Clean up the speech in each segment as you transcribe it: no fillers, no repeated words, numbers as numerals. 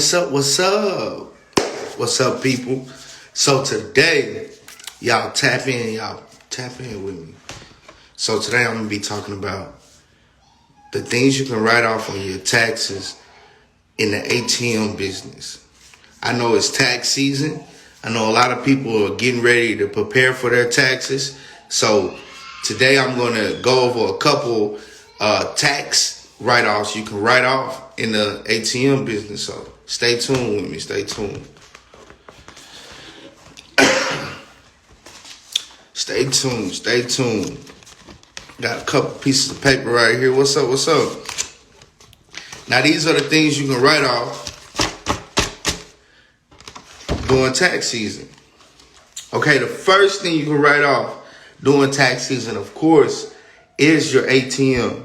What's up? What's up? What's up, people? So today, y'all tap in with me. So today I'm gonna be talking about the things you can write off on your taxes in the ATM business. I know it's tax season. I know a lot of people are getting ready to prepare for their taxes. So today I'm gonna go over a couple tax write-offs you can write off in the ATM business. So stay tuned with me. Stay tuned. Stay tuned. Got a couple pieces of paper right here. What's up? Now these are the things you can write off during tax season. Okay, the first thing you can write off during tax season, of course, is your ATM.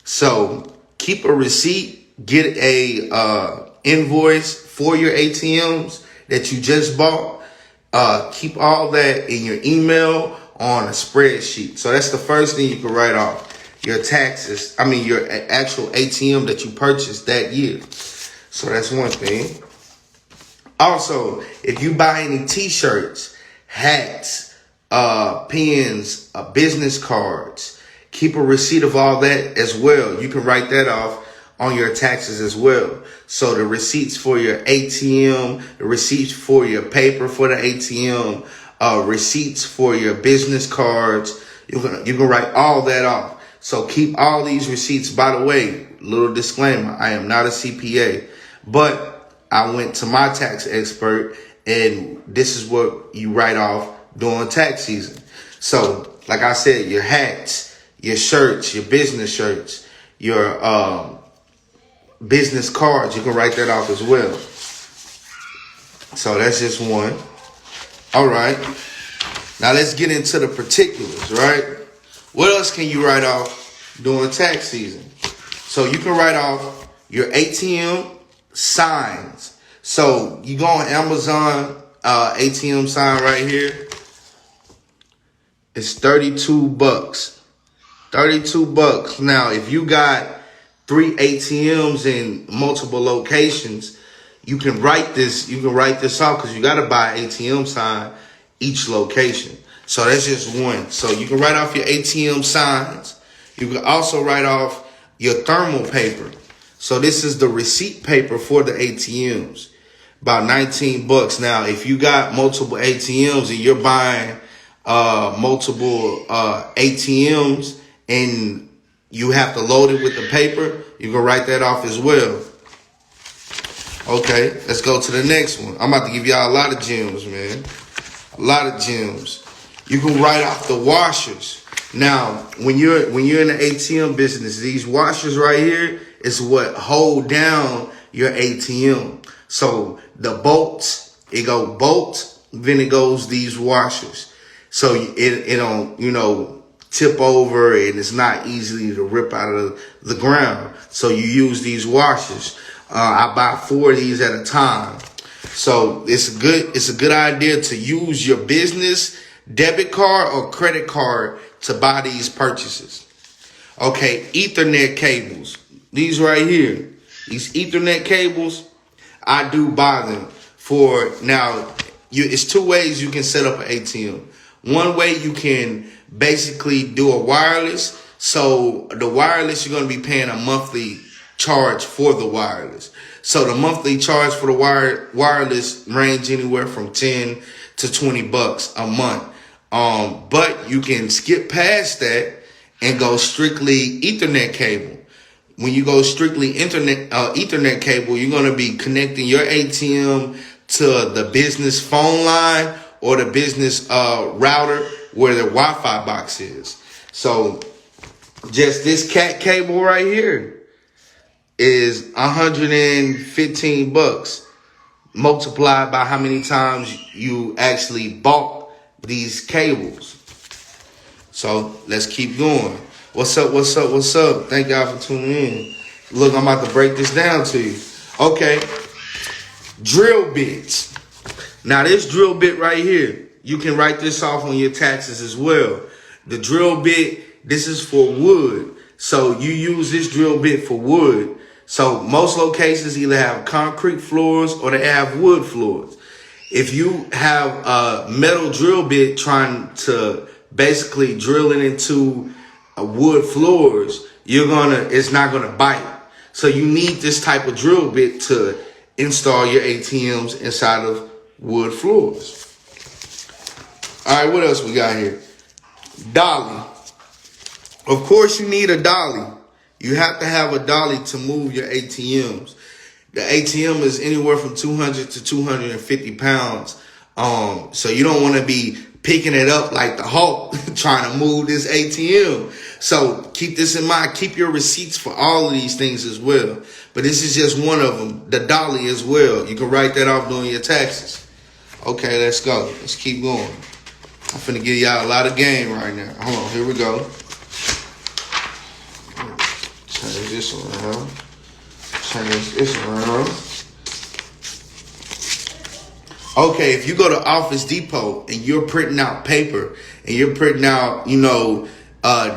So keep a receipt, get a invoice for your ATMs that you just bought. Keep all that in your email on a spreadsheet. So that's the first thing you can write off. Your taxes, your actual ATM that you purchased that year. So that's one thing. Also, if you buy any t-shirts, hats, pens, business cards, keep a receipt of all that as well. You can write that off on your taxes as well. So the receipts for your ATM, the receipts for your paper for the ATM, receipts for your business cards, you can write all that off. So keep all these receipts. By the way, little disclaimer, I am not a CPA, but I went to my tax expert, and this is what you write off during tax season. So like I said, your hats, your shirts, your business shirts, your business cards, you can write that off as well. So that's just one. All right. Now let's get into the particulars, right? What else can you write off during tax season? So you can write off your ATM signs. So you go on Amazon, ATM sign right here. It's $32. $32. Now, if you got 3 ATMs in multiple locations, you can write this off because you got to buy an ATM sign each location. So that's just one. So you can write off your ATM signs. You can also write off your thermal paper. So this is the receipt paper for the ATMs, about $19. Now, if you got multiple ATMs and you're buying multiple ATMs and you have to load it with the paper, you can write that off as well. Okay, let's go to the next one. I'm about to give y'all a lot of gems, man. A lot of gems. You can write off the washers. Now, when you're in the ATM business, these washers right here is what hold down your ATM. So the bolts, it go bolts, then it goes these washers. So it don't, tip over, and it's not easily to rip out of the ground. So you use these washers. I buy 4 of these at a time. So it's a good idea to use your business debit card or credit card to buy these purchases. Okay, Ethernet cables. These right here, these Ethernet cables, I do buy them for now. It's 2 ways you can set up an ATM. One way, you can basically do a wireless. So the wireless, you're going to be paying a monthly charge for the wireless. So the monthly charge for the wireless range anywhere from $10 to $20 a month. But you can skip past that and go strictly Ethernet cable. When you go strictly Ethernet cable, you're going to be connecting your ATM to the business phone line or the business router where the Wi-Fi box is. So just this cat cable right here is $115 multiplied by how many times you actually bought these cables. So let's keep going. What's up? Thank y'all for tuning in. Look, I'm about to break this down to you. Okay. Drill bits. Now this drill bit right here, you can write this off on your taxes as well. The drill bit, this is for wood. So you use this drill bit for wood. So most locations either have concrete floors or they have wood floors. If you have a metal drill bit trying to basically drill it into wood floors, it's not gonna bite. So you need this type of drill bit to install your ATMs inside of wood floors. All right, what else we got here? Dolly. Of course you need a dolly. You have to have a dolly to move your ATMs. The ATM is anywhere from 200 to 250 pounds. So you don't want to be picking it up like the Hulk trying to move this ATM. So keep this in mind. Keep your receipts for all of these things as well. But this is just one of them. The dolly as well. You can write that off doing your taxes. Okay, let's go. Let's keep going. I'm finna give y'all a lot of game right now. Hold on, here we go. Change this around. Change this around. Okay, if you go to Office Depot and you're printing out paper and you're printing out,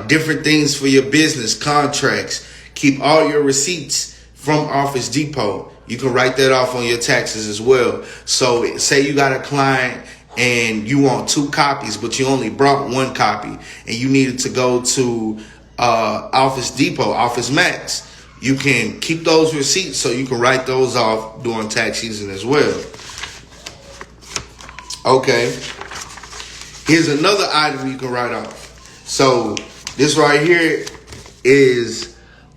different things for your business, contracts, keep all your receipts from Office Depot. You can write that off on your taxes as well. So say you got a client and you want 2 copies, but you only brought 1 copy and you needed to go to Office Depot, Office Max. You can keep those receipts so you can write those off during tax season as well. Okay. Here's another item you can write off. So this right here is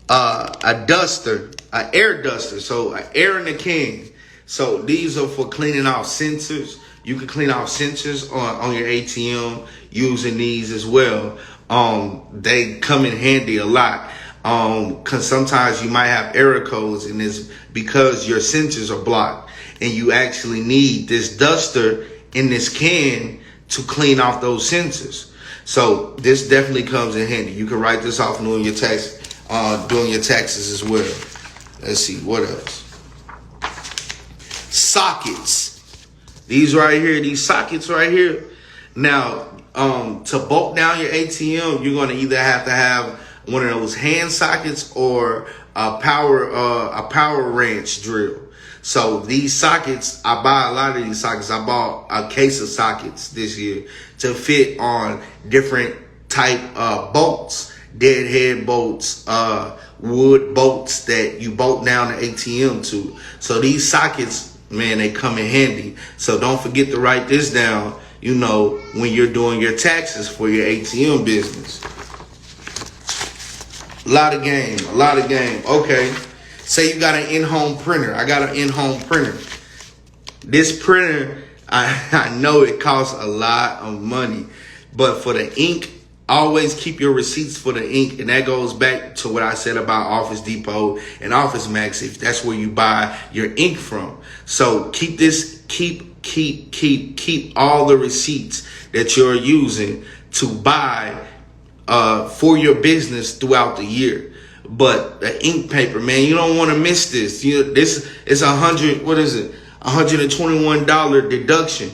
a duster, an air duster. So an air in a can. So these are for cleaning off sensors. You can clean off sensors on your ATM using these as well. They come in handy a lot. Cause sometimes you might have error codes and it's because your sensors are blocked and you actually need this duster in this can to clean off those sensors. So this definitely comes in handy. You can write this off doing your taxes as well. Let's see, what else? Sockets. These right here, these sockets right here. Now, to bolt down your ATM, you're going to either have to have one of those hand sockets or a power wrench drill. So these sockets, I buy a lot of these sockets. I bought a case of sockets this year to fit on different type bolts, deadhead bolts, wood bolts that you bolt down the ATM to. So these sockets, man, they come in handy. So don't forget to write this down, when you're doing your taxes for your ATM business. A lot of game. Okay. Say you got an in-home printer. I got an in-home printer. This printer, I know it costs a lot of money, but for the ink, always keep your receipts for the ink. And that goes back to what I said about Office Depot and Office Max, if that's where you buy your ink from. So keep all the receipts that you're using to buy for your business throughout the year. But the ink paper, man, you don't want to miss this. This is $121 deduction.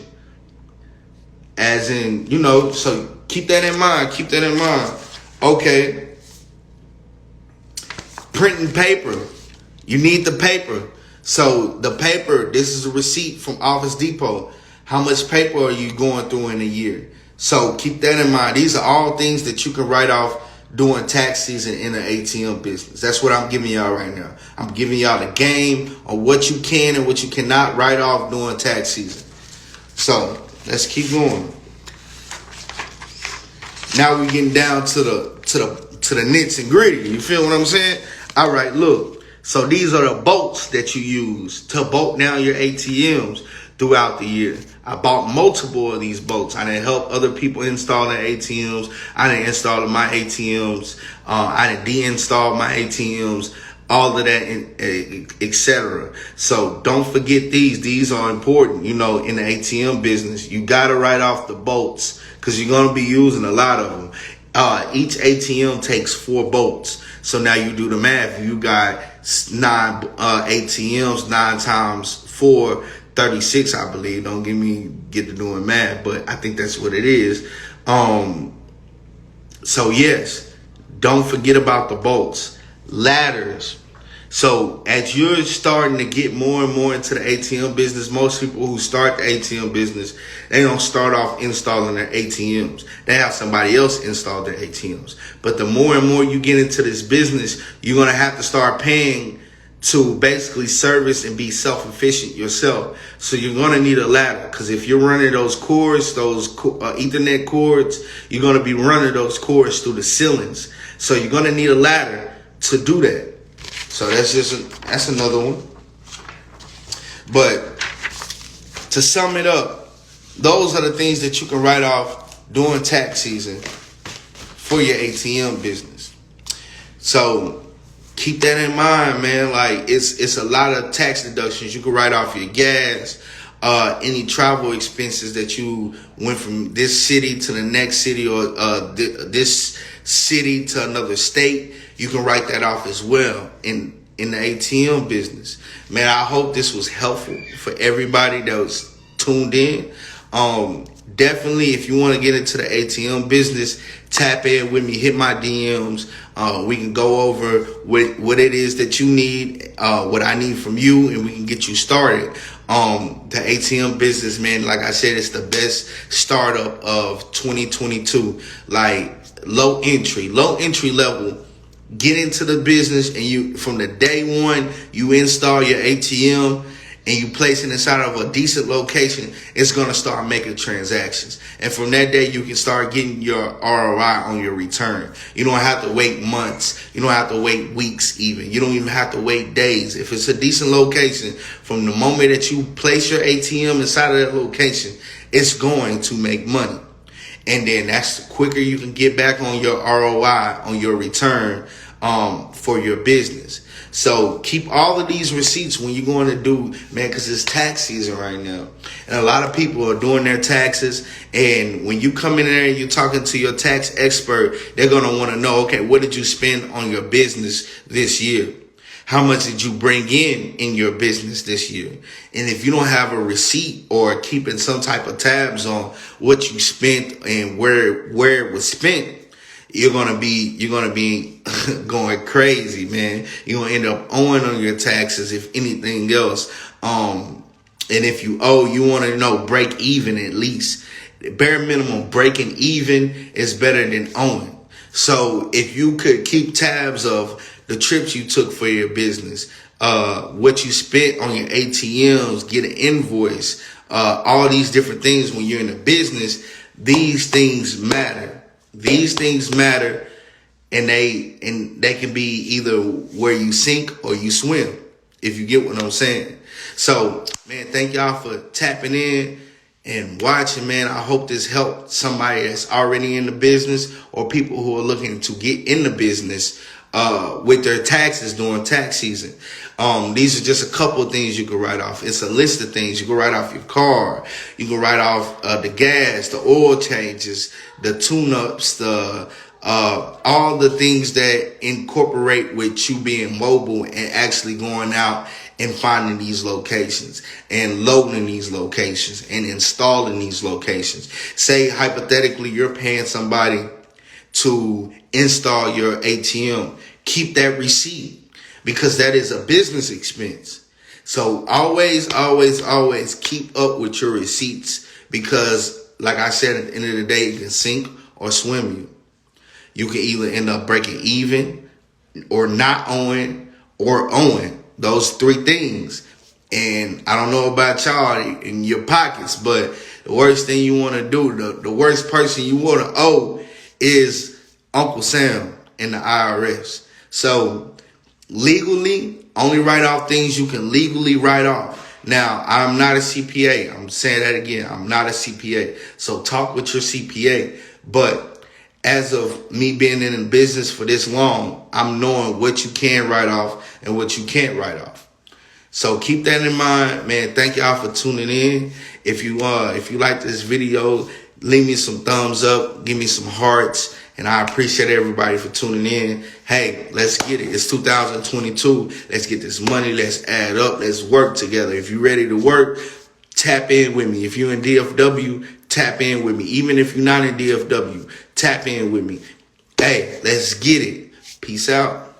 As in, so keep that in mind. Okay. Printing paper. You need the paper. So the paper, this is a receipt from Office Depot. How much paper are you going through in a year? So keep that in mind. These are all things that you can write off during tax season in the ATM business. That's what I'm giving y'all right now. I'm giving y'all the game on what you can and what you cannot write off during tax season. So let's keep going. Now we're getting down to the nits and gritty. You feel what I'm saying? All right, look. So these are the bolts that you use to bolt down your ATMs throughout the year. I bought multiple of these bolts. I didn't help other people install their ATMs. I didn't install my ATMs. I didn't deinstall my ATMs. All of that, etc. So don't forget these. These are important. In the ATM business, you got to write off the bolts because you're going to be using a lot of them. Each ATM takes 4 bolts. So now you do the math. You got 9 ATMs, 9 times 4. 36, I believe. Don't get to doing math, but I think that's what it is. So yes, don't forget about the bolts. Ladders. So as you're starting to get more and more into the ATM business, most people who start the ATM business, they don't start off installing their ATMs. They have somebody else install their ATMs. But the more and more you get into this business, you're going to have to start paying to basically service and be self-efficient yourself. So you're going to need a ladder, because if you're running those cords, those Ethernet cords, you're going to be running those cords through the ceilings. So you're going to need a ladder to do that. So that's another one. But to sum it up, those are the things that you can write off during tax season for your ATM business. So keep that in mind, man. Like it's a lot of tax deductions. You can write off your gas, any travel expenses that you went from this city to the next city, or this city to another state. You can write that off as well in the ATM business. Man, I hope this was helpful for everybody that was tuned in. Definitely, if you want to get into the ATM business, tap in with me, hit my DMs. We can go over what it is that you need, what I need from you, and we can get you started. The ATM business, man, like I said, it's the best startup of 2022. Like low entry level. Get into the business, and you, from the day one, you install your ATM and you place it inside of a decent location, it's going to start making transactions. And from that day, you can start getting your ROI on your return. You don't have to wait months. You don't have to wait weeks even. You don't even have to wait days. If it's a decent location, from the moment that you place your ATM inside of that location, it's going to make money. And then that's the quicker you can get back on your ROI, on your return for your business. So keep all of these receipts when you're going to do, man, because it's tax season right now. And a lot of people are doing their taxes. And when you come in there and you're talking to your tax expert, they're going to want to know, okay, what did you spend on your business this year? How much did you bring in your business this year? And if you don't have a receipt or keeping some type of tabs on what you spent and where it was spent, you're gonna be going crazy, man. You're gonna end up owing on your taxes, if anything else. And if you owe, you want to know break even at least. Bare minimum breaking even is better than owing. So if you could keep tabs of the trips you took for your business, what you spent on your ATMs, get an invoice, all these different things when you're in a business, these things matter. These things matter, and they can be either where you sink or you swim, if you get what I'm saying. So, man, thank y'all for tapping in and watching, man. I hope this helped somebody that's already in the business, or people who are looking to get in the business with their taxes during tax season. These are just a couple of things you can write off. It's a list of things. You can write off your car. You can write off the gas, the oil changes, the tune-ups, all the things that incorporate with you being mobile and actually going out and finding these locations and loading these locations and installing these locations. Say hypothetically you're paying somebody to install your ATM. Keep that receipt, because that is a business expense. So always keep up with your receipts, because like I said, at the end of the day, it can sink or swim you. You can either end up breaking even, or not owing, or owing. Those three things. And I don't know about y'all in your pockets, but the worst thing you want to do, the worst person you want to owe is Uncle Sam and the IRS. So legally, only write off things you can legally write off. Now, I'm not a CPA. I'm saying that again. I'm not a CPA. So talk with your CPA. But as of me being in the business for this long, I'm knowing what you can write off and what you can't write off. So keep that in mind, man. Thank y'all for tuning in. If you like this video, leave me some thumbs up, give me some hearts, and I appreciate everybody for tuning in. Hey, let's get it. It's 2022. Let's get this money. Let's add up. Let's work together. If you're ready to work, tap in with me. If you're in DFW, tap in with me. Even if you're not in DFW, tap in with me. Hey, let's get it. Peace out.